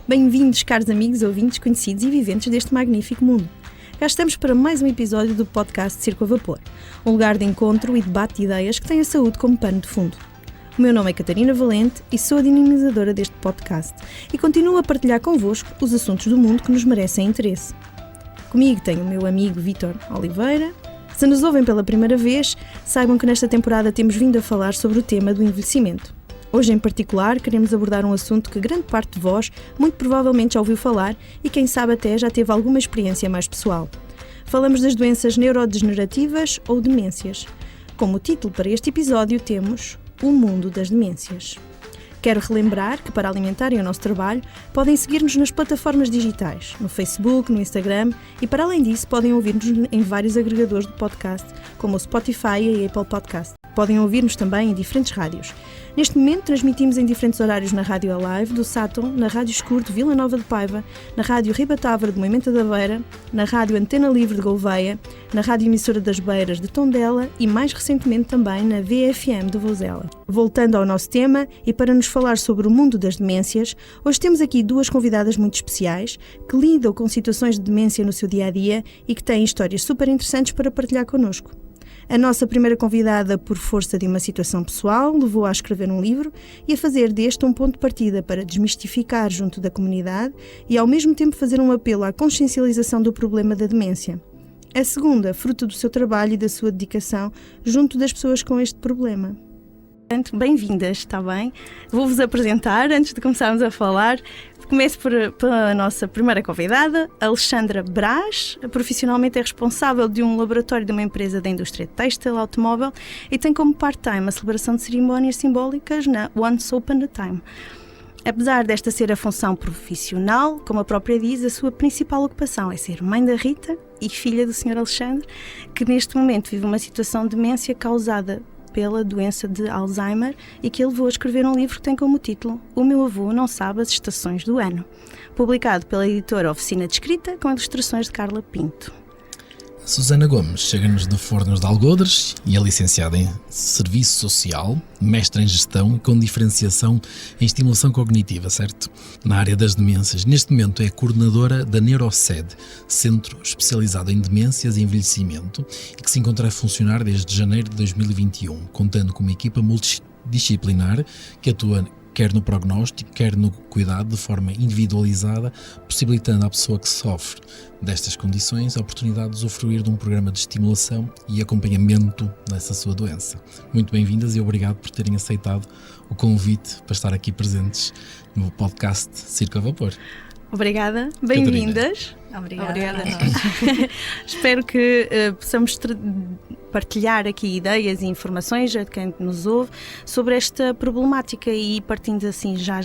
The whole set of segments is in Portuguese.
Bem-vindos, caros amigos, ouvintes, conhecidos e viventes deste magnífico mundo. Cá estamos para mais um episódio do podcast Circo a Vapor, um lugar de encontro e debate de ideias que tem a saúde como pano de fundo. O meu nome é Catarina Valente e sou a dinamizadora deste podcast e continuo a partilhar convosco os assuntos do mundo que nos merecem interesse. Comigo tenho o meu amigo Vítor Oliveira. Se nos ouvem pela primeira vez, saibam que nesta temporada temos vindo a falar sobre o tema do envelhecimento. Hoje, em particular, queremos abordar um assunto que grande parte de vós muito provavelmente já ouviu falar e quem sabe até já teve alguma experiência mais pessoal. Falamos das doenças neurodegenerativas ou demências. Como título para este episódio temos O Mundo das Demências. Quero relembrar que para alimentarem o nosso trabalho podem seguir-nos nas plataformas digitais, no Facebook, no Instagram e para além disso podem ouvir-nos em vários agregadores de podcast, como o Spotify e a Apple Podcast. Podem ouvir-nos também em diferentes rádios. Neste momento transmitimos em diferentes horários na Rádio Alive do Sátão, na Rádio Escuro de Vila Nova de Paiva, na Rádio Ribatávora de Moimenta da Beira, na Rádio Antena Livre de Gouveia, na Rádio Emissora das Beiras de Tondela e mais recentemente também na VFM de Vozela. Voltando ao nosso tema e para nos falar sobre o mundo das demências, hoje temos aqui duas convidadas muito especiais que lidam com situações de demência no seu dia-a-dia e que têm histórias super interessantes para partilhar connosco. A nossa primeira convidada, por força de uma situação pessoal, levou a escrever um livro e a fazer deste um ponto de partida para desmistificar junto da comunidade e ao mesmo tempo fazer um apelo à consciencialização do problema da demência. A segunda, fruto do seu trabalho e da sua dedicação junto das pessoas com este problema. Portanto, bem-vindas, está bem? Vou-vos apresentar antes de começarmos a falar. Começo pela nossa primeira convidada, Alexandra Brás. Profissionalmente é responsável de um laboratório de uma empresa da indústria têxtil automóvel e tem como part-time a celebração de cerimónias simbólicas na Once Upon a Time. Apesar desta ser a função profissional, como a própria diz, a sua principal ocupação é ser mãe da Rita e filha do Sr. Alexandre, que neste momento vive uma situação de demência causada pela doença de Alzheimer e que ele levou a escrever um livro que tem como título O Meu Avô Não Sabe as Estações do Ano, publicado pela editora Oficina de Escrita com ilustrações de Carla Pinto. Susana Gomes chega-nos de Fornos de Algodres e é licenciada em Serviço Social, mestra em Gestão e com diferenciação em Estimulação Cognitiva, certo? Na área das demências. Neste momento é coordenadora da NeuroSed, Centro Especializado em Demências e Envelhecimento, e que se encontra a funcionar desde janeiro de 2021, contando com uma equipa multidisciplinar que atua quer no prognóstico, quer no cuidado de forma individualizada, possibilitando à pessoa que sofre destas condições a oportunidade de usufruir de um programa de estimulação e acompanhamento dessa sua doença. Muito bem-vindas e obrigado por terem aceitado o convite para estar aqui presentes no podcast Circo a Vapor. Obrigada, bem-vindas. Obrigada a nós. Espero que possamos partilhar aqui ideias e informações a quem nos ouve sobre esta problemática e partindo assim já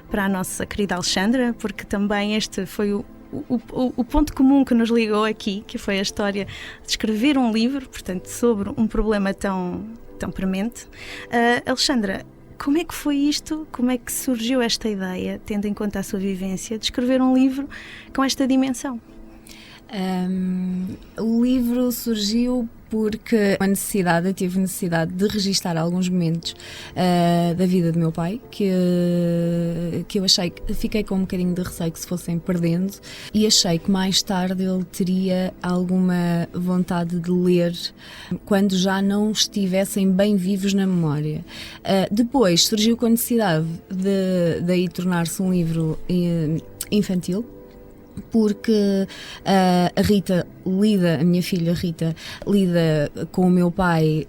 para a nossa querida Alexandra, porque também este foi o ponto comum que nos ligou aqui, que foi a história de escrever um livro, portanto, sobre um problema tão premente. Alexandra, como é que foi isto? Como é que surgiu esta ideia, tendo em conta a sua vivência, de escrever um livro com esta dimensão? O livro surgiu porque eu tive necessidade de registar alguns momentos da vida do meu pai que eu achei que fiquei com um bocadinho de receio que se fossem perdendo e achei que mais tarde ele teria alguma vontade de ler quando já não estivessem bem vivos na memória. Depois surgiu com a necessidade de daí tornar-se um livro infantil, porque a minha filha Rita, lida com o meu pai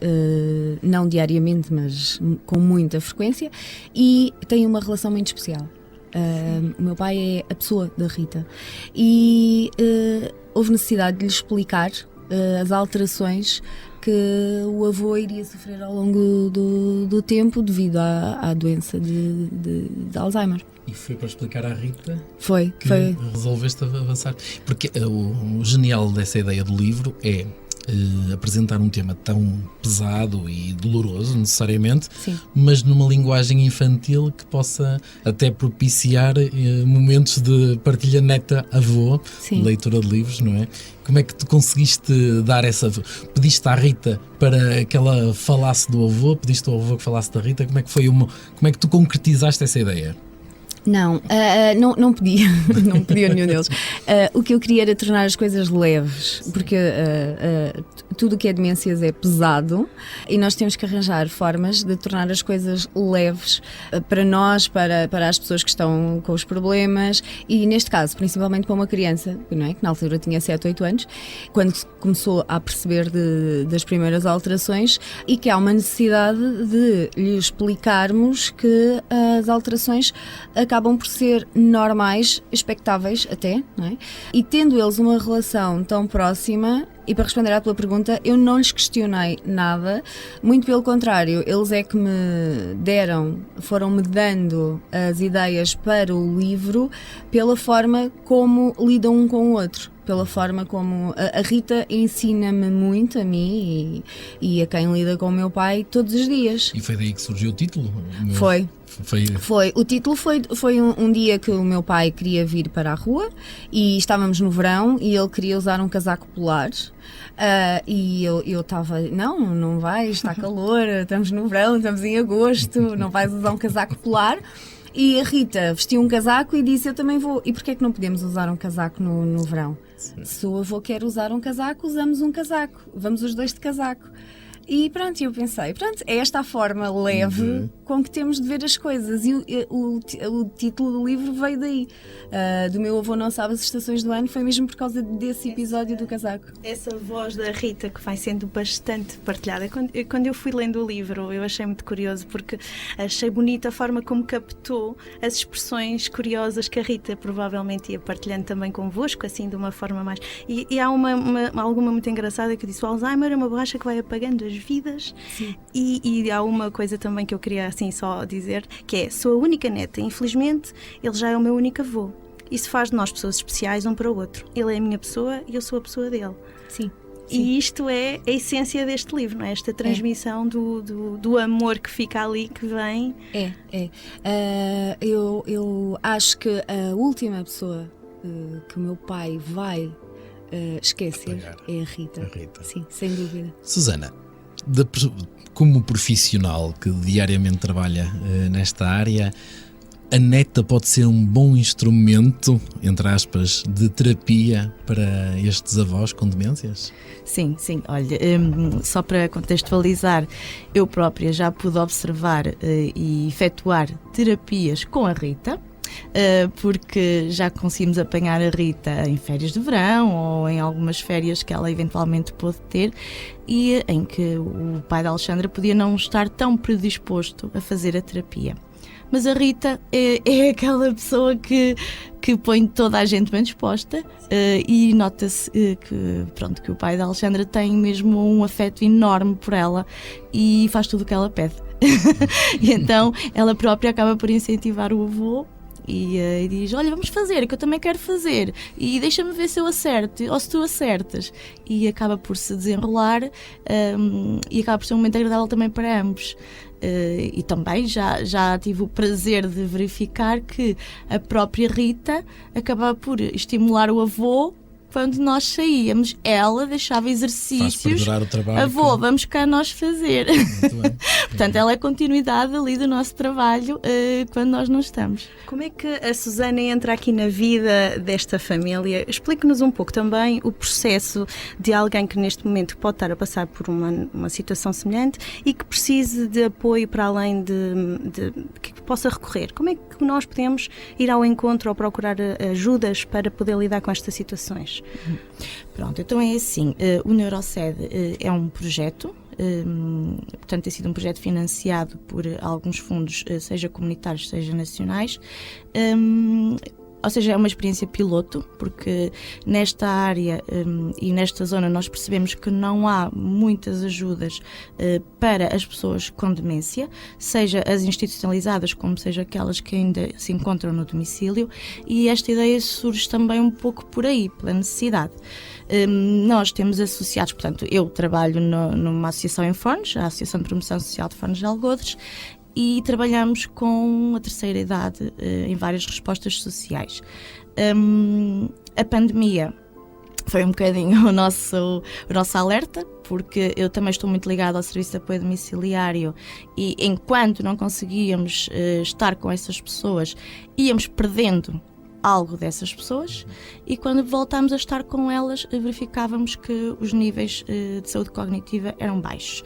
não diariamente, mas com muita frequência e tem uma relação muito especial. O meu pai é a pessoa da Rita e houve necessidade de lhe explicar as alterações que o avô iria sofrer ao longo do tempo devido à doença de Alzheimer. E foi para explicar à Rita foi. Resolveste avançar. Porque o genial dessa ideia do livro é apresentar um tema tão pesado e doloroso, necessariamente, sim, mas numa linguagem infantil que possa até propiciar momentos de partilha neta-avô, leitura de livros, não é? Como é que tu conseguiste dar essa... Pediste à Rita para que ela falasse do avô? Pediste ao avô que falasse da Rita? Como é que foi como é que tu concretizaste essa ideia? Não, não podia, não podia nenhum deles. O que eu queria era tornar as coisas leves, porque tudo o que é demências é pesado e nós temos que arranjar formas de tornar as coisas leves para nós, para as pessoas que estão com os problemas e, neste caso, principalmente para uma criança, não é? Que na altura tinha 7, 8 anos, quando começou a perceber das primeiras alterações e que há uma necessidade de lhe explicarmos que as alterações acabam por ser normais, expectáveis até, não é? E tendo eles uma relação tão próxima, e para responder à tua pergunta, eu não lhes questionei nada, muito pelo contrário, eles é que foram-me dando as ideias para o livro pela forma como lidam um com o outro. Pela forma como a Rita ensina-me muito a mim e a quem lida com o meu pai todos os dias. E foi daí que surgiu o título? Foi. O título foi um dia que o meu pai queria vir para a rua e estávamos no verão e ele queria usar um casaco polar. E eu estava, não vais, está calor, estamos no verão, estamos em agosto, não vais usar um casaco polar. E a Rita vestiu um casaco e disse, eu também vou. E porquê é que não podemos usar um casaco no verão? Se o avô quer usar um casaco, usamos um casaco. Vamos os dois de casaco. E pronto, eu pensei, é esta a forma leve com que temos de ver as coisas. E o título do livro veio daí. Do meu avô não sabe as estações do ano, foi mesmo por causa desse episódio do casaco. Essa voz da Rita que vai sendo bastante partilhada. Quando eu fui lendo o livro, eu achei muito curioso, porque achei bonita a forma como captou as expressões curiosas que a Rita provavelmente ia partilhando também convosco, assim de uma forma mais... E há alguma muito engraçada que disse, o Alzheimer é uma borracha que vai apagando as vidas. E há uma coisa também que eu queria assim só dizer, que é, sou a única neta, infelizmente ele já é o meu único avô. Isso faz de nós pessoas especiais um para o outro. Ele é a minha pessoa e eu sou a pessoa dele. Sim. E isto é a essência deste livro, não é? Esta transmissão do amor que fica ali, que vem. Eu acho que a última pessoa que o meu pai vai esquecer é a Rita. Sim, sem dúvida. Susana, como profissional que diariamente trabalha nesta área, a neta pode ser um bom instrumento, entre aspas, de terapia para estes avós com demências? Sim. Olha, só para contextualizar, eu própria já pude observar e efetuar terapias com a Rita, porque já conseguimos apanhar a Rita em férias de verão ou em algumas férias que ela eventualmente pôde ter e em que o pai da Alexandra podia não estar tão predisposto a fazer a terapia. Mas a Rita é aquela pessoa que põe toda a gente bem disposta e nota-se que o pai da Alexandra tem mesmo um afeto enorme por ela e faz tudo o que ela pede. E então ela própria acaba por incentivar o avô e diz, olha, vamos fazer, que eu também quero fazer e deixa-me ver se eu acerto ou se tu acertas, e acaba por se desenrolar e acaba por ser um momento agradável também para ambos. E também já tive o prazer de verificar que a própria Rita acabava por estimular o avô. Quando nós saíamos, ela deixava exercícios. O trabalho, avô, vamos cá nós fazer. Muito bem. Portanto, ela é a continuidade ali do nosso trabalho quando nós não estamos. Como é que a Susana entra aqui na vida desta família? Explique-nos um pouco também o processo de alguém que neste momento pode estar a passar por uma situação semelhante e que precise de apoio para além de que possa recorrer. Como é que nós podemos ir ao encontro ou procurar ajudas para poder lidar com estas situações? Pronto, então é assim, o Neuroced é um projeto, portanto tem sido um projeto financiado por alguns fundos, seja comunitários, seja nacionais, ou seja, é uma experiência piloto, porque nesta área e nesta zona nós percebemos que não há muitas ajudas para as pessoas com demência, seja as institucionalizadas como seja aquelas que ainda se encontram no domicílio, e esta ideia surge também um pouco por aí, pela necessidade. Nós temos associados, portanto, eu trabalho numa associação em Fones, a Associação de Promoção Social de Fones de Algodres, e trabalhamos com a terceira idade em várias respostas sociais. A pandemia foi um bocadinho o nosso alerta, porque eu também estou muito ligada ao serviço de apoio domiciliário e enquanto não conseguíamos estar com essas pessoas, íamos perdendo algo dessas pessoas, e quando voltámos a estar com elas, verificávamos que os níveis de saúde cognitiva eram baixos.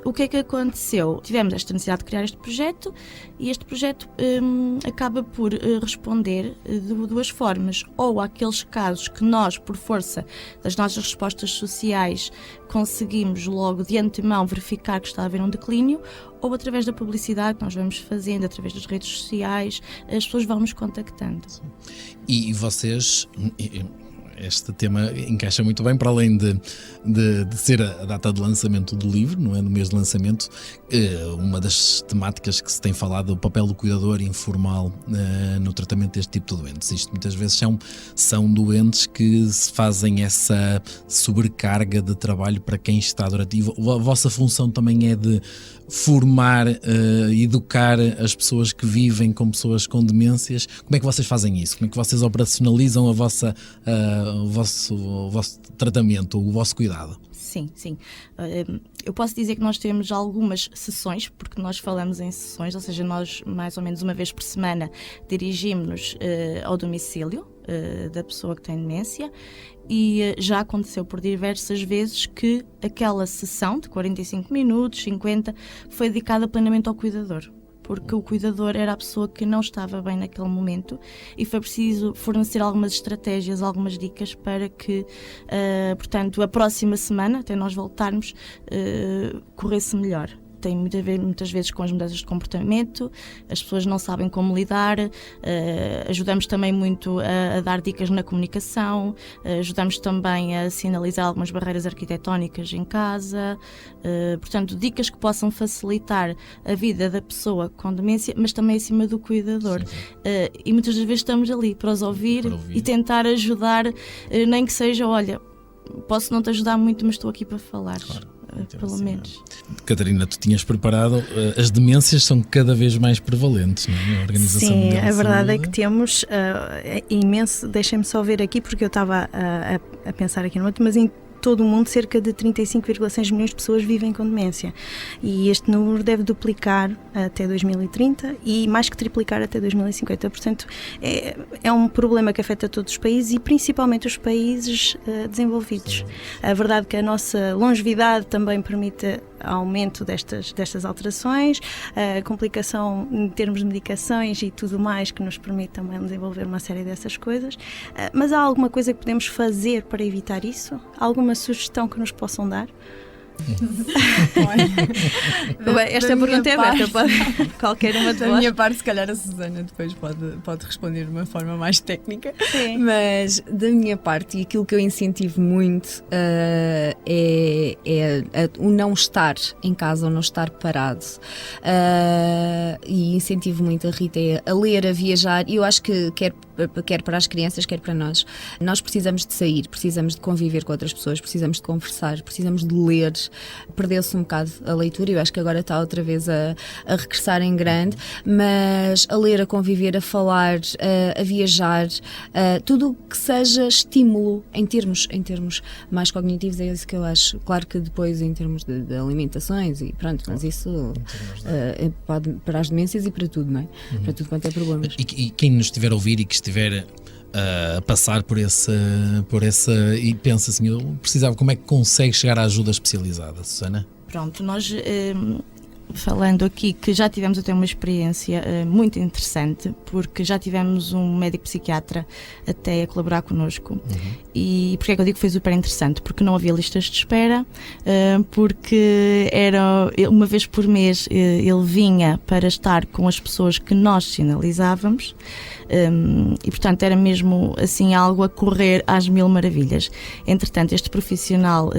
O que é que aconteceu? Tivemos esta necessidade de criar este projeto, e este projeto acaba por responder de duas formas: ou àqueles casos que nós, por força das nossas respostas sociais, conseguimos logo de antemão verificar que está a haver um declínio, ou através da publicidade que nós vamos fazendo, através das redes sociais, as pessoas vão nos contactando. E vocês... Este tema encaixa muito bem, para além de ser a data de lançamento do livro, não é? No mês de lançamento, uma das temáticas que se tem falado é o papel do cuidador informal no tratamento deste tipo de doentes. Isto muitas vezes são doentes que se fazem essa sobrecarga de trabalho para quem está durante. A vossa função também é de formar, educar as pessoas que vivem com pessoas com demências. Como é que vocês fazem isso? Como é que vocês operacionalizam o vosso tratamento, o vosso cuidado? Sim. Eu posso dizer que nós temos algumas sessões, porque nós falamos em sessões, ou seja, nós mais ou menos uma vez por semana dirigimos-nos ao domicílio da pessoa que tem demência, e já aconteceu por diversas vezes que aquela sessão de 45 minutos, 50, foi dedicada plenamente ao cuidador, porque o cuidador era a pessoa que não estava bem naquele momento e foi preciso fornecer algumas estratégias, algumas dicas para que, portanto, a próxima semana, até nós voltarmos, corresse melhor. Tem muitas vezes com as mudanças de comportamento, as pessoas não sabem como lidar, ajudamos também muito a dar dicas na comunicação, ajudamos também a sinalizar algumas barreiras arquitetónicas em casa, portanto, dicas que possam facilitar a vida da pessoa com demência, mas também acima do cuidador. E muitas das vezes estamos ali para os ouvir e tentar ajudar, nem que seja, olha, posso não te ajudar muito, mas estou aqui para falar. Claro. Pelo menos. Catarina, tu tinhas preparado, as demências são cada vez mais prevalentes, não é? A Organização Sim, Mundial a verdade é que temos imenso, deixem-me só ver aqui, porque eu estava a pensar aqui no outro, mas em todo o mundo cerca de 35,6 milhões de pessoas vivem com demência, e este número deve duplicar até 2030 e mais que triplicar até 2050, portanto é um problema que afeta todos os países e principalmente os países desenvolvidos. A verdade é que a nossa longevidade também permite aumento destas alterações, a complicação em termos de medicações e tudo mais que nos permite também desenvolver uma série dessas coisas, mas há alguma coisa que podemos fazer para evitar isso? Alguma sugestão que nos possam dar? Esta pergunta é aberta para qualquer uma de vós. Da minha parte, se calhar a Susana depois pode responder de uma forma mais técnica. Sim. Mas da minha parte, e aquilo que eu incentivo muito é o não estar em casa, o não estar parado, e incentivo muito a Rita a ler, a viajar, e eu acho que quer para as crianças, quer para nós precisamos de sair, precisamos de conviver com outras pessoas, precisamos de conversar, precisamos de ler. Perdeu-se um bocado a leitura, eu acho que agora está outra vez a regressar em grande, mas a ler, a conviver, a falar, a viajar, tudo o que seja estímulo em termos mais cognitivos, é isso que eu acho. Claro que depois em termos de alimentações e pronto, mas isso pode para as demências e para tudo, não é? Para tudo quanto é problemas. E quem nos estiver a ouvir e que estiver a passar por essa e pensa assim, eu precisava, como é que consegue chegar à ajuda especializada, Susana? Pronto, nós falando aqui que já tivemos até uma experiência muito interessante, porque já tivemos um médico psiquiatra até a colaborar connosco. E porquê é que eu digo que foi super interessante? Porque não havia listas de espera, porque era uma vez por mês ele vinha para estar com as pessoas que nós sinalizávamos, e portanto era mesmo assim algo a correr às mil maravilhas. Entretanto, este profissional,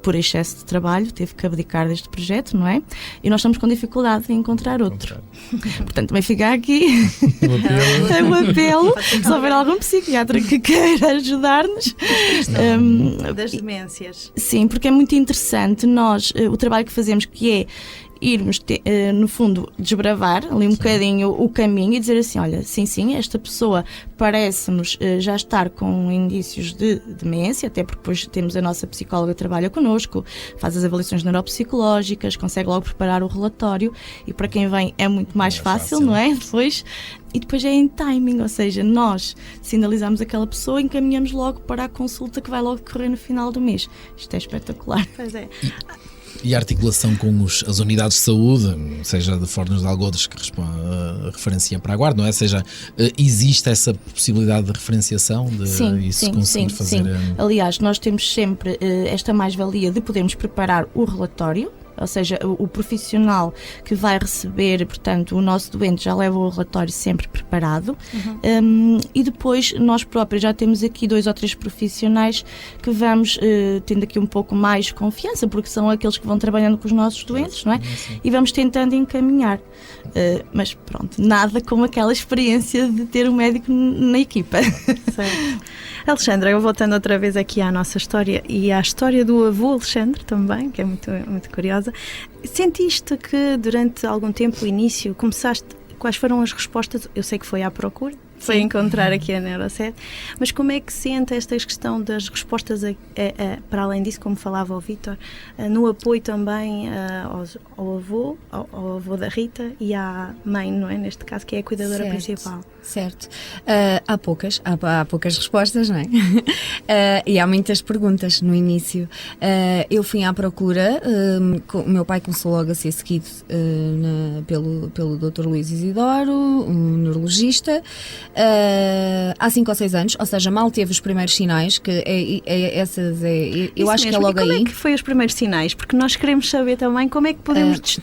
por excesso de trabalho, teve que abdicar deste projeto, não é? E nós estamos com dificuldade em encontrar outro. Portanto, vai ficar aqui um apelo, se houver algum psiquiatra que queira ajudar-nos. Das demências. Sim, porque é muito interessante nós, o trabalho que fazemos, que é irmos, no fundo, desbravar ali um bocadinho o caminho e dizer assim, olha, sim, esta pessoa parece-nos já estar com indícios de demência, até porque depois temos a nossa psicóloga que trabalha connosco, faz as avaliações neuropsicológicas, consegue logo preparar o relatório e para quem vem é muito mais fácil, não é? E depois é em timing, ou seja, nós sinalizamos aquela pessoa e encaminhamos logo para a consulta que vai logo decorrer no final do mês. Isto é espetacular. Pois é. E a articulação com as unidades de saúde, seja de Fornos de Algodres que referenciam para a Guarda, não é? Seja, existe essa possibilidade de referenciação de conseguir fazer... Sim. Aliás, nós temos sempre esta mais-valia de podermos preparar o relatório, ou seja, o profissional que vai receber, portanto, o nosso doente já leva o relatório sempre preparado. E depois nós próprios já temos aqui 2 ou 3 profissionais que vamos tendo aqui um pouco mais confiança, porque são aqueles que vão trabalhando com os nossos doentes, não é? E vamos tentando encaminhar. Mas pronto, nada como aquela experiência de ter um médico na equipa. Certo. Alexandra, eu voltando outra vez aqui à nossa história e à história do avô Alexandre também, que é muito, muito curiosa. Sentiste que durante algum tempo, o início, quais foram as respostas? Eu sei que foi à procura, foi encontrar aqui a Neuroced, mas como é que sente esta questão das respostas, para além disso, como falava o Vítor, no apoio também ao avô da Rita e à mãe, não é? Neste caso, que é a cuidadora principal. Certo. Há poucas respostas, não é? E há muitas perguntas no início. Eu fui à procura, o meu pai começou logo a ser seguido pelo Dr. Luís Isidoro, um neurologista, há 5 ou 6 anos, ou seja, mal teve os primeiros sinais, que eu acho que é logo aí. Como é que foi os primeiros sinais? Porque nós queremos saber também como é que podemos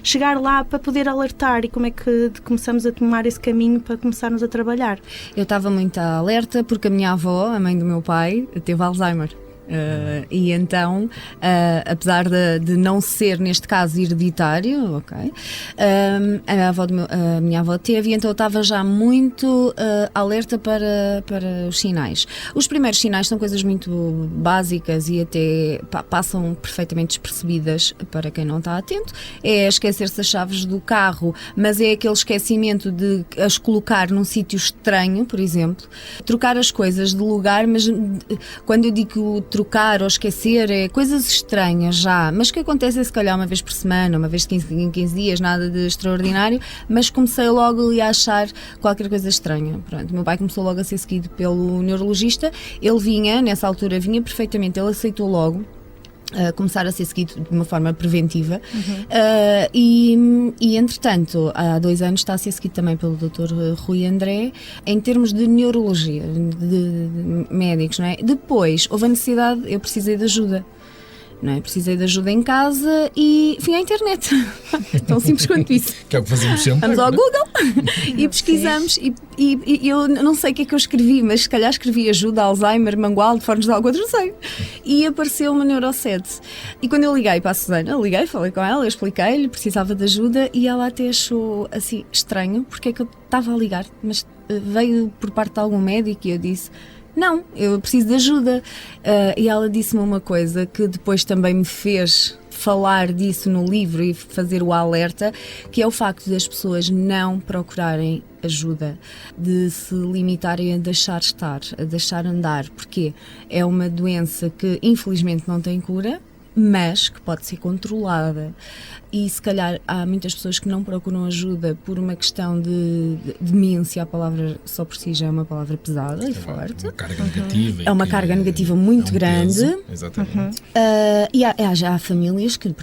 chegar lá para poder alertar e como é que começamos a tomar esse caminho para começarmos a trabalhar. Eu estava muito alerta porque a minha avó, a mãe do meu pai, teve Alzheimer. E então, apesar de não ser neste caso hereditário, a minha avó teve, e então eu estava já muito alerta para os sinais. Os primeiros sinais são coisas muito básicas e até passam perfeitamente despercebidas para quem não está atento. É esquecer-se as chaves do carro, mas é aquele esquecimento de as colocar num sítio estranho, por exemplo, trocar as coisas de lugar, mas quando eu digo trocar ou esquecer, é coisas estranhas já, mas que acontecem se calhar uma vez por semana, uma vez em 15 dias, nada de extraordinário, mas comecei logo ali a achar qualquer coisa estranha. Pronto, meu pai começou logo a ser seguido pelo neurologista, nessa altura vinha perfeitamente, ele aceitou logo começar a ser seguido de uma forma preventiva. E entretanto, há 2 anos está a ser seguido também pelo Dr. Rui André em termos de neurologia, de médicos, não é? Depois houve a necessidade, eu precisei de ajuda. Não é? Precisei de ajuda em casa e fui à internet. Tão simples quanto isso. Que é o que fazemos sempre. Vamos ao Google e pesquisamos. E eu não sei o que é que eu escrevi, mas se calhar escrevi ajuda, Alzheimer, Mangualde, Fornos de Algodres, não sei. E apareceu uma Neuroced. E quando eu liguei para a Susana, falei com ela, eu expliquei-lhe, precisava de ajuda e ela até achou assim estranho porque é que eu estava a ligar, mas veio por parte de algum médico e eu disse: não, eu preciso de ajuda. E ela disse-me uma coisa que depois também me fez falar disso no livro e fazer o alerta, que é o facto das pessoas não procurarem ajuda, de se limitarem a deixar estar, a deixar andar, porque é uma doença que infelizmente não tem cura, mas que pode ser controlada. E se calhar há muitas pessoas que não procuram ajuda por uma questão de demência. A palavra só por si já é uma palavra pesada e forte. Uma carga negativa. É uma carga negativa muito grande. Peso. Exatamente. E já há famílias que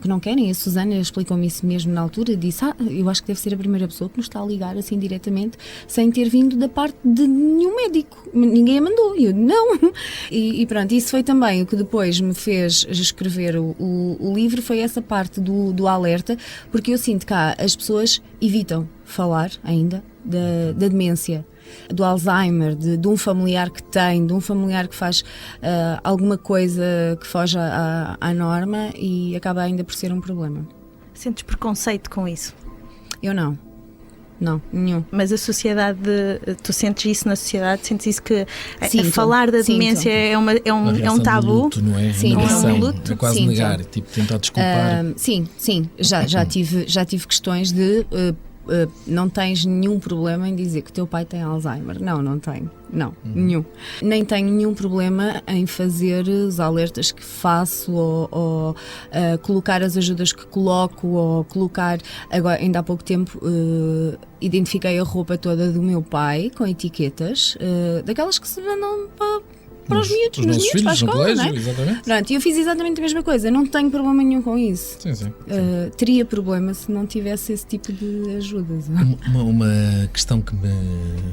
não querem. A Susana explicou-me isso mesmo na altura. Disse: eu acho que deve ser a primeira pessoa que nos está a ligar assim diretamente, sem ter vindo da parte de nenhum médico. Ninguém a mandou. E eu, não. E pronto, isso foi também o que depois me fez escrever o livro, foi essa parte do alerta, porque eu sinto que as pessoas evitam falar ainda da demência, do Alzheimer, de um familiar que tem, de um familiar que faz alguma coisa que foge à norma e acaba ainda por ser um problema. Sentes preconceito com isso? Eu não. Não, nenhum. Mas a sociedade, tu sentes isso na sociedade? Sentes isso que Sinto, falar da demência é Uma um reação de tabu? luto, não é? Sim, Negação, é um luto. é quase Sim, negar, tipo tentar desculpar. Sim, já tive questões de não tens nenhum problema em dizer que o teu pai tem Alzheimer. Não tenho. Não, nenhum. Nem tenho nenhum problema em fazer os alertas que faço ou colocar as ajudas que coloco ou colocar. Agora, ainda há pouco tempo identifiquei a roupa toda do meu pai com etiquetas, daquelas que se mandam para os miúdos, os nos nossos miúdos, para a filhos, no escola, colégio, não é? exatamente. Pronto, e eu fiz exatamente a mesma coisa, não tenho problema nenhum com isso. Sim. Teria problema se não tivesse esse tipo de ajudas. Uma questão que me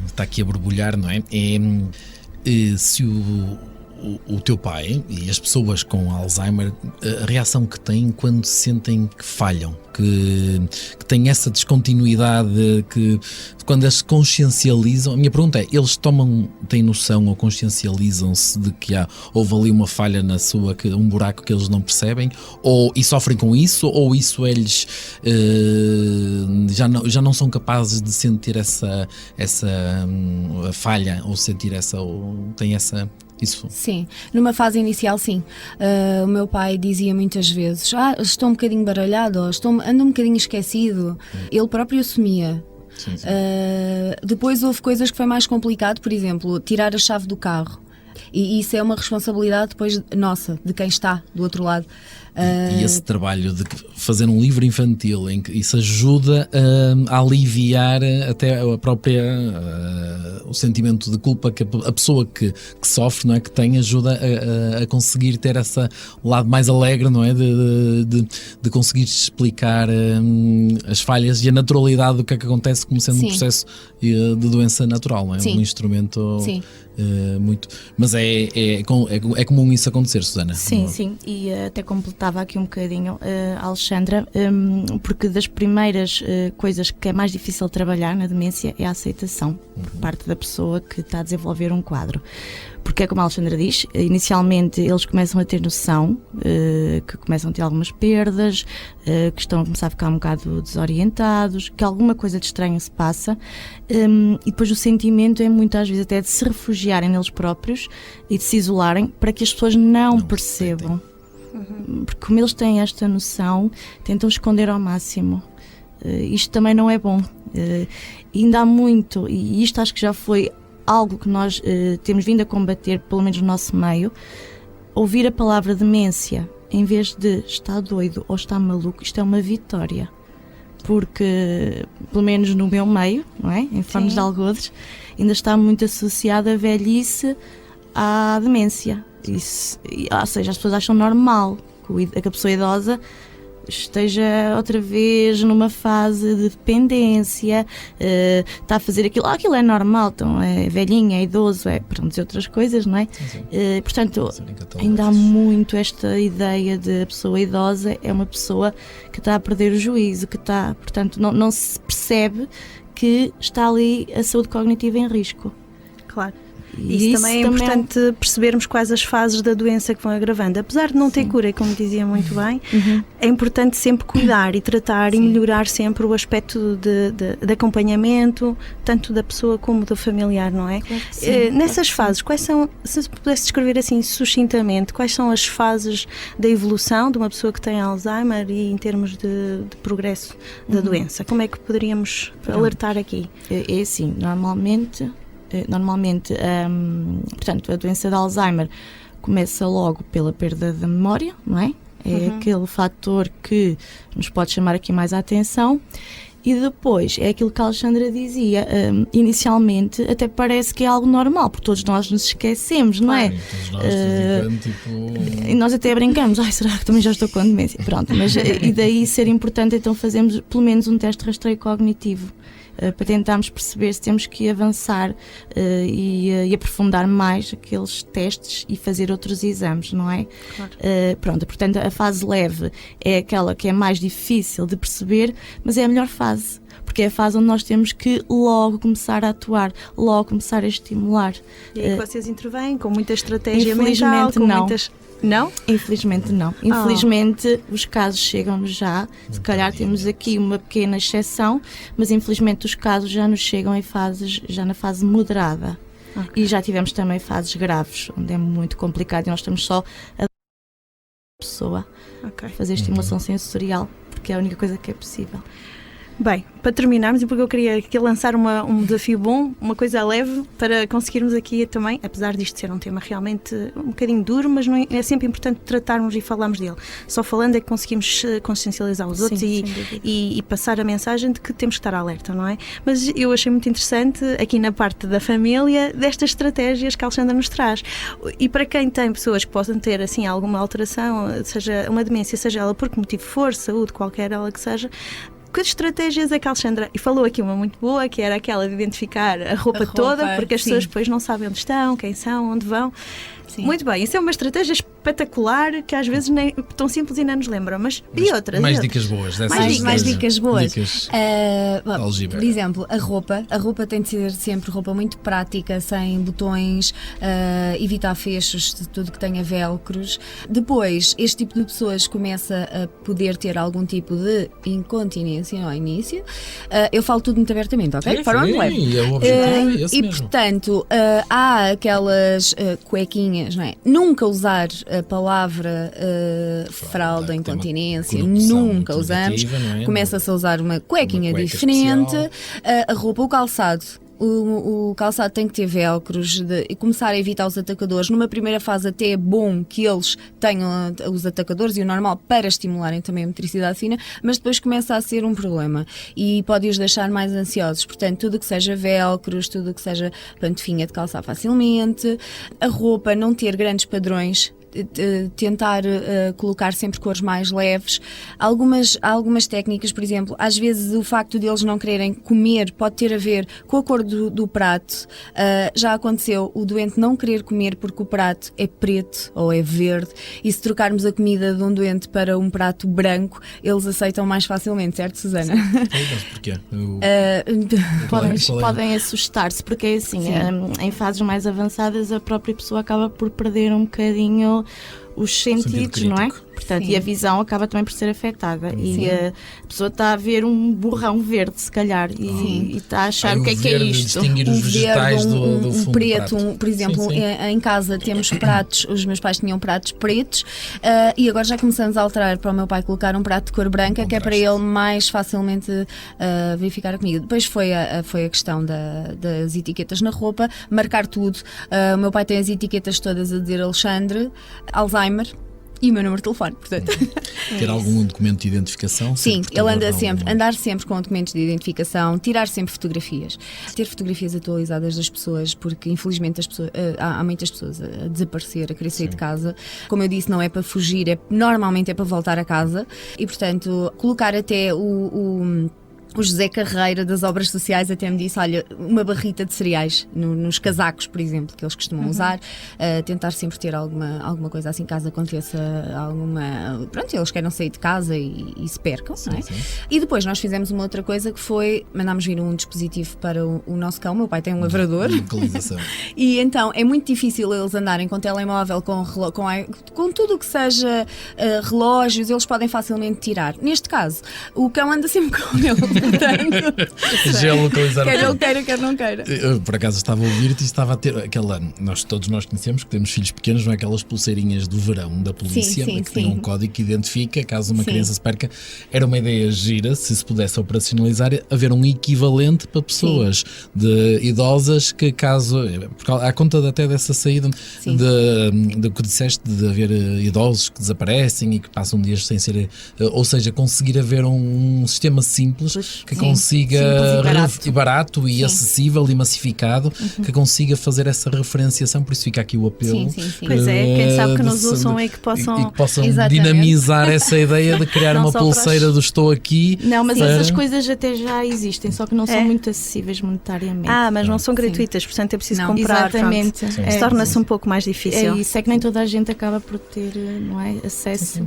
está aqui a borbulhar, não é? É se o teu pai e as pessoas com Alzheimer, a reação que têm quando sentem que falham, que têm essa descontinuidade, que quando eles consciencializam. A minha pergunta é, eles têm noção ou consciencializam-se de que houve ali uma falha na sua, um buraco que eles não percebem, e sofrem com isso, ou isso eles já não são capazes de sentir essa falha, ou sentir ou têm essa... Isso. Sim, numa fase inicial sim. O meu pai dizia muitas vezes: estou um bocadinho baralhado, ou ando um bocadinho esquecido. Ele próprio assumia. Sim. Depois houve coisas que foi mais complicado, por exemplo, tirar a chave do carro. E isso é uma responsabilidade depois nossa, de quem está do outro lado. E esse trabalho de fazer um livro infantil em que isso ajuda a aliviar até a própria o sentimento de culpa que a pessoa que sofre, não é, que tem, ajuda a conseguir ter esse lado mais alegre, não é, de conseguir explicar as falhas e a naturalidade do que é que acontece como sendo um processo de doença natural, não é? Sim. Um instrumento... Sim. Muito, mas é comum isso acontecer, Susana? Sim, e até completava aqui um bocadinho a Alexandra, porque das primeiras coisas que é mais difícil trabalhar na demência é a aceitação por parte da pessoa que está a desenvolver um quadro. Porque é como a Alexandra diz, inicialmente eles começam a ter noção, que começam a ter algumas perdas, que estão a começar a ficar um bocado desorientados, que alguma coisa de estranho se passa, e depois o sentimento é muitas vezes até de se refugiarem neles próprios e de se isolarem para que as pessoas não percebam. Porque como eles têm esta noção, tentam esconder ao máximo. Isto também não é bom. Ainda há muito, e isto acho que já foi algo que nós temos vindo a combater, pelo menos no nosso meio, ouvir a palavra demência em vez de está doido ou está maluco, isto é uma vitória. Porque, pelo menos no meu meio, não é? Em Fornos de Algodres, ainda está muito associada a velhice à demência. Ou seja, as pessoas acham normal que a pessoa idosa esteja outra vez numa fase de dependência, está a fazer aquilo é normal, então é velhinho, é idoso, para não dizer outras coisas, não é? Sim. Portanto, ainda há muito esta ideia de a pessoa idosa é uma pessoa que está a perder o juízo, portanto, não se percebe que está ali a saúde cognitiva em risco. Claro. E isso também é importante percebermos quais as fases da doença que vão agravando. Apesar de não ter cura, e como dizia muito bem, é importante sempre cuidar e tratar e melhorar sempre o aspecto de acompanhamento, tanto da pessoa como do familiar, não é? Claro, nessas fases, quais são, se pudesse descrever assim sucintamente, quais são as fases da evolução de uma pessoa que tem Alzheimer e em termos de progresso da doença? Como é que poderíamos alertar aqui? É assim, normalmente, portanto, a doença de Alzheimer começa logo pela perda da memória, não é? É aquele fator que nos pode chamar aqui mais a atenção. E depois, é aquilo que a Alexandra dizia, inicialmente até parece que é algo normal, porque todos nós nos esquecemos, não é? Todos nós, e nós até brincamos, será que também já estou com demência? Pronto, mas e daí ser importante então fazermos pelo menos um teste de rastreio cognitivo, para tentarmos perceber se temos que avançar e aprofundar mais aqueles testes e fazer outros exames, não é? Claro. Portanto, a fase leve é aquela que é mais difícil de perceber, mas é a melhor fase. fase, porque é a fase onde nós temos que logo começar a atuar, logo começar a estimular. E aí vocês intervêm com muita estratégia Infelizmente mental, com não. muitas... Não? Infelizmente não. Infelizmente os casos chegam-nos já, se calhar temos aqui uma pequena exceção, mas infelizmente os casos já nos chegam em fases, já na fase moderada. E já tivemos também fases graves, onde é muito complicado e nós estamos só a pessoa fazer estimulação sensorial, porque é a única coisa que é possível. Bem, para terminarmos, e porque eu queria aqui lançar um desafio bom, uma coisa leve, para conseguirmos aqui também, apesar disto ser um tema realmente um bocadinho duro, mas não é sempre importante tratarmos e falarmos dele. Só falando é que conseguimos consciencializar os outros e passar a mensagem de que temos que estar alerta, não é? Mas eu achei muito interessante, aqui na parte da família, destas estratégias que a Alexandra nos traz. E para quem tem pessoas que possam ter assim alguma alteração, seja uma demência, seja ela por que motivo for, saúde, qualquer ela que seja, que estratégias é que a Alexandra, e falou aqui uma muito boa, que era aquela de identificar a roupa toda, porque as pessoas depois não sabem onde estão, quem são, onde vão. Sim. Muito bem, isso é uma estratégia espetacular que às vezes nem tão simples e não nos lembram, mas e outras? Mais dicas boas. Mais dicas boas. Dicas por exemplo, a roupa tem de ser sempre roupa muito prática, sem botões, evitar fechos de tudo que tenha velcros. Depois, este tipo de pessoas começa a poder ter algum tipo de incontinência ao início. Eu falo tudo muito abertamente, ok? Para onde leva? E portanto, há aquelas cuequinhas, não é? Nunca usar a palavra fralda, incontinência, nunca usamos. É? Começa-se a usar uma cuequinha diferente, a roupa, o calçado. O calçado tem que ter velcros e começar a evitar os atacadores. Numa primeira fase até é bom que eles tenham os atacadores e o normal para estimularem também a motricidade fina, mas depois começa a ser um problema e pode-os deixar mais ansiosos. Portanto, tudo que seja velcros, tudo que seja pantofinha de calçar facilmente, a roupa não ter grandes padrões, tentar colocar sempre cores mais leves. Algumas técnicas, por exemplo, às vezes o facto de eles não quererem comer pode ter a ver com a cor do prato. Já aconteceu o doente não querer comer porque o prato é preto ou é verde, e se trocarmos a comida de um doente para um prato branco, eles aceitam mais facilmente, certo, Susana? Mas porquê? Podem assustar-se, porque é assim, em fases mais avançadas a própria pessoa acaba por perder um bocadinho os sentidos, não é? Portanto, e a visão acaba também por ser afetada. E a pessoa está a ver um borrão verde, se calhar, e está a achar o que é isto. Distinguir os vegetais do fundo preto, do prato. por exemplo, em casa temos pratos, os meus pais tinham pratos pretos, e agora já começamos a alterar para o meu pai colocar um prato de cor branca, que é para ele mais facilmente verificar a comida. Depois foi a questão das etiquetas na roupa, marcar tudo. O meu pai tem as etiquetas todas a dizer Alexandre, Alzheimer e o meu número de telefone, portanto. Ter algum documento de identificação? Sim, ele andar sempre com documentos de identificação, tirar sempre fotografias, ter fotografias atualizadas das pessoas, porque infelizmente há muitas pessoas a desaparecer, a querer sair de casa. Como eu disse, não é para fugir, normalmente é para voltar a casa, e portanto colocar até o José Carreira das Obras Sociais até me disse, olha, uma barrita de cereais nos casacos, por exemplo, que eles costumam usar, tentar sempre ter alguma coisa assim, caso aconteça alguma... Pronto, eles querem sair de casa e se percam, não é? Sim. E depois nós fizemos uma outra coisa que foi, mandámos vir um dispositivo para o nosso cão, meu pai tem um lavrador. Localização. E então é muito difícil eles andarem com telemóvel, com tudo o que seja relógios, eles podem facilmente tirar. Neste caso, o cão anda sempre com ele. Já localizar quer ele queira, quer não queira. Eu, por acaso, estava a ouvir-te e estava a ter aquela. Todos nós conhecemos que temos filhos pequenos, não é? Aquelas pulseirinhas do verão da polícia, que tem um código que identifica caso uma criança se perca. Era uma ideia gira, se pudesse operacionalizar, haver um equivalente para pessoas idosas que, caso. À conta até dessa saída de que disseste, de haver idosos que desaparecem e que passam dias sem ser. Ou seja, conseguir haver um sistema simples que consiga barato e acessível e massificado, que consiga fazer essa referenciação. Por isso fica aqui o apelo. Pois é, quem sabe que nos ouçam e que possam dinamizar essa ideia de criar uma pulseira do estou aqui. Não, mas essas coisas até já existem, só que não são muito acessíveis monetariamente. Mas não são gratuitas, portanto é preciso comprar. Exatamente. Torna-se um pouco mais difícil. É isso, é que nem toda a gente acaba por ter, não é, acesso.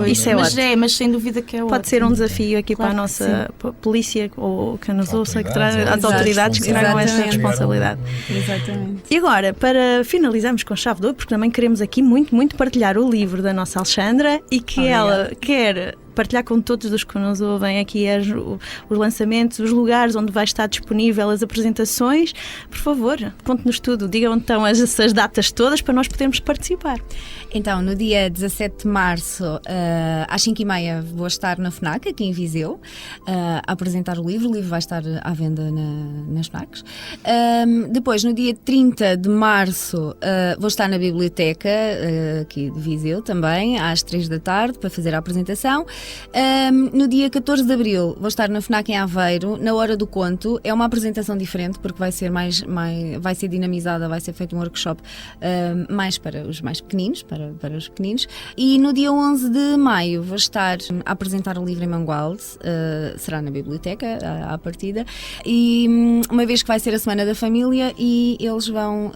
Isso é ótimo. Mas sem dúvida que é ótimo. Pode ser um desafio aqui para a nossa polícia ou que nos ouça, que tragam, as Autoridades, autoridades que tragam esta Exatamente. responsabilidade. Exatamente. E agora, para finalizarmos com chave de ouro, porque também queremos aqui muito partilhar o livro da nossa Alexandra e que ela quer partilhar com todos os que nos ouvem aqui os lançamentos, os lugares onde vai estar disponível as apresentações. Por favor, conte-nos tudo, digam então essas datas todas para nós podermos participar. Então, no dia 17 de março, às 5h30, vou estar na FNAC, aqui em Viseu, a apresentar o livro. O livro vai estar à venda nas FNACs. Depois, no dia 30 de março, vou estar na biblioteca, aqui de Viseu também, às 3 da tarde, para fazer a apresentação. No dia 14 de abril, vou estar na FNAC em Aveiro, na Hora do Conto. É uma apresentação diferente, porque vai ser vai ser dinamizada, vai ser feito um workshop mais para os mais pequeninos, para os pequeninos. E no dia 11 de maio vou estar a apresentar o livro em Mangualde, será na biblioteca, à partida, e uma vez que vai ser a Semana da Família, e eles vão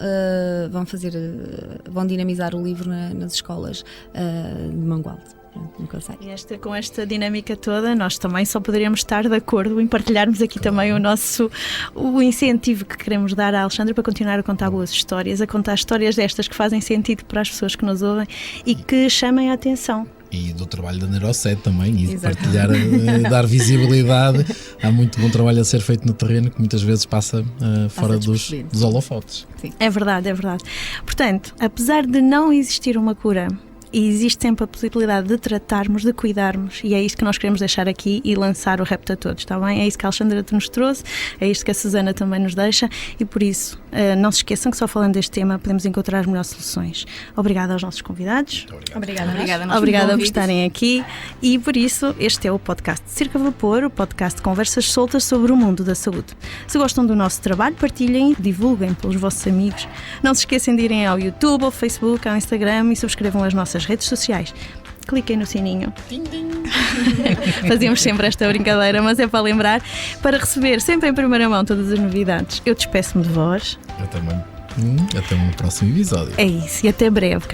dinamizar o livro nas escolas de Mangualde. Nunca sei. E com esta dinâmica toda, nós também só poderíamos estar de acordo em partilharmos aqui também o incentivo que queremos dar à Alexandra para continuar a contar boas histórias, a contar histórias destas que fazem sentido para as pessoas que nos ouvem e que chamem a atenção. E do trabalho da Neurocet também, e de partilhar, dar visibilidade. Há muito bom trabalho a ser feito no terreno que muitas vezes passa fora dos holofotes. Sim. É verdade, é verdade. Portanto, apesar de não existir uma cura, e existe sempre a possibilidade de tratarmos, de cuidarmos, e é isto que nós queremos deixar aqui e lançar o repto a todos, está bem? É isso que a Alexandra nos trouxe, é isto que a Susana também nos deixa, e por isso, não se esqueçam que só falando deste tema podemos encontrar as melhores soluções. Obrigada aos nossos convidados. Obrigada por estarem aqui, e por isso este é o podcast de Circo a Vapor, o podcast de conversas soltas sobre o mundo da saúde. Se gostam do nosso trabalho, partilhem, divulguem pelos vossos amigos. Não se esqueçam de irem ao YouTube, ao Facebook, ao Instagram e subscrevam as nossas redes sociais. Cliquem no sininho. Fazíamos sempre esta brincadeira, mas é para lembrar, para receber sempre em primeira mão todas as novidades. Eu despeço-me de vós. Eu também. Até um próximo episódio. É isso, e até breve.